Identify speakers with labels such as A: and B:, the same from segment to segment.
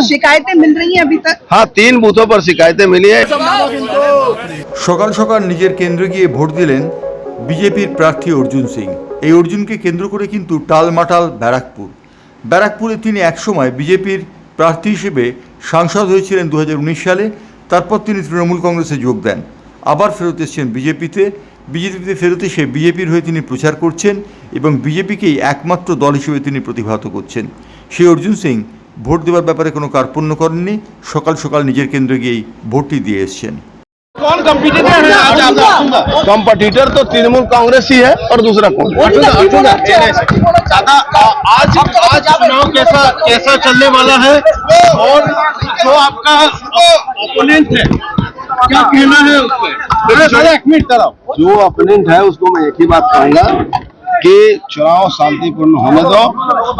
A: शिकायतें मिल रही हैं अभी तक?
B: हाँ, 3 बूथों पर शिकायतें मिली है।
C: সকাল সকাল নিজের কেন্দ্রে গিয়ে ভোট দিলেন বিজেপির প্রার্থী অর্জুন সিং। এই অর্জুনকে কেন্দ্র করে কিন্তু টালমাটাল ব্যারাকপুর। ব্যারাকপুরে তিনি একসময় বিজেপির প্রার্থী হিসেবে সাংসদ হয়েছিলেন 2019 সালে। তারপর তিনি তৃণমূল কংগ্রেসে যোগ দেন, আবার ফেরত এসেছেন বিজেপিতে ফেরত এসে বিজেপির হয়ে তিনি প্রচার করছেন এবং বিজেপিকেই একমাত্র দল হিসেবে তিনি প্রতিভাত করছেন। সেই অর্জুন সিং ভোট দেওয়ার ব্যাপারে কোনো কার্পণ্য করেননি, সকাল সকাল নিজের কেন্দ্রে গিয়েই ভোটটি দিয়ে এসছেন।
B: कौन कंपटीटर है आज आपका? कंपटीटर तो तृणमूल कांग्रेस ही है और दूसरा कौन? दादा, आज चुनाव कैसा चलने वाला है और जो आपका ओपोनेंट है क्या कहना है उस पर? एक मिनट जो ओपोनेंट है उसको मैं एक ही बात कहूंगा कि चुनाव शांतिपूर्ण होने दो।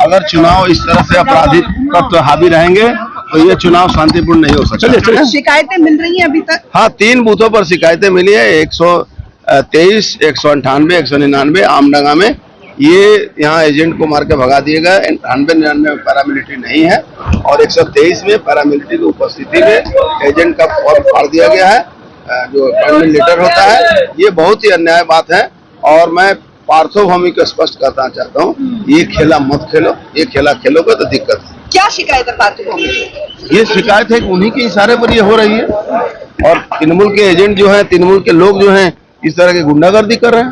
B: अगर चुनाव इस तरह से आपराधिक तत्व हावी रहेंगे तो ये चुनाव शांतिपूर्ण नहीं हो सकता।
A: शिकायतें मिल रही हैं अभी तक?
B: हाँ, 3 बूथों पर शिकायतें मिली है। 123, 198, 199 आमडंगा में ये यहाँ एजेंट को मार के भगा दिए गए। 98-99 में पैरामिलिट्री नहीं है और 123 में पैरामिलिट्री की उपस्थिति में एजेंट का फॉर्म फाड़ दिया गया है, जो अपॉइंटमेंट लेटर होता है। ये बहुत ही अन्याय बात है और मैं पार्थोभूमि को स्पष्ट करना चाहता हूँ, ये खेला मत खेलो। ये खेला खेलोगे तो दिक्कत है।
A: क्या शिकायत है पार्थोभूमि की?
B: ये शिकायत है कि उन्हीं के इशारे पर ये हो रही है और तृणमूल के एजेंट जो हैं, तृणमूल के लोग जो हैं, इस तरह की गुंडागर्दी कर रहे हैं।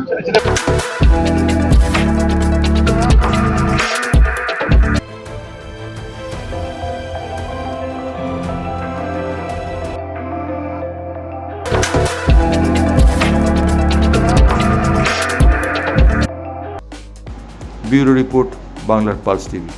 C: ব্যুরো রিপোর্ট, বাংলার পালস টিভি।